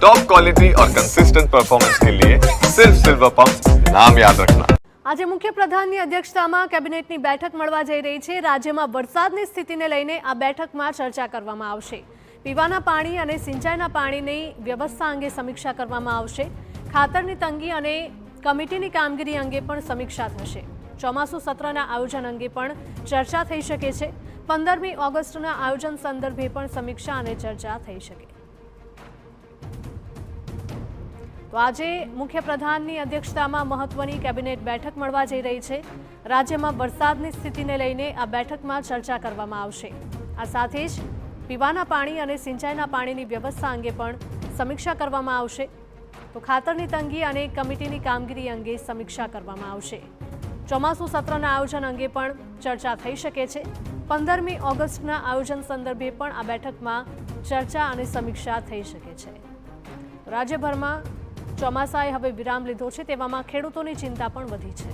Top quality और consistent performance के लिए सिर्फ सिल्वर पंप नाम याद रखना। આજે મુખ્યપ્રધાનની અધ્યક્ષતામાં કેબિનેટની બેઠક મળવા જઈ રહી છે। રાજ્યમાં વરસાદની સ્થિતિને લઈને આ બેઠકમાં ચર્ચા કરવામાં આવશે। પીવાના પાણી અને સિંચાઈના પાણીની વ્યવસ્થા અંગે સમીક્ષા કરવામાં આવશે। ખાતરની તંગી અને કમિટીની કામગીરી અંગે પણ સમીક્ષા થશે। ચોમાસુ સત્રના આયોજન અંગે પણ ચર્ચા થઈ શકે છે। 15મી ઓગસ્ટના આયોજન સંદર્ભે પણ સમીક્ષા અને ચર્ચા થઈ શકે। તો આજે મુખ્યપ્રધાનની અધ્યક્ષતામાં મહત્વની કેબિનેટ બેઠક મળવા જઈ રહી છે। રાજ્યમાં વરસાદની સ્થિતિને લઈને આ બેઠકમાં ચર્ચા કરવામાં આવશે। આ સાથે જ પીવાના પાણી અને સિંચાઈના પાણીની વ્યવસ્થા અંગે પણ સમીક્ષા કરવામાં આવશે। તો ખાતરની તંગી અને કમિટીની કામગીરી અંગે સમીક્ષા કરવામાં આવશે। ચોમાસુ સત્રના આયોજન અંગે પણ ચર્ચા થઈ શકે છે। 15મી ઓગસ્ટના આયોજન સંદર્ભે પણ આ બેઠકમાં ચર્ચા અને સમીક્ષા થઈ શકે છે। રાજ્યભરમાં ચોમાસાએ હવે વિરામ લીધો છે, તેવામાં ખેડૂતોની ચિંતા પણ વધી છે।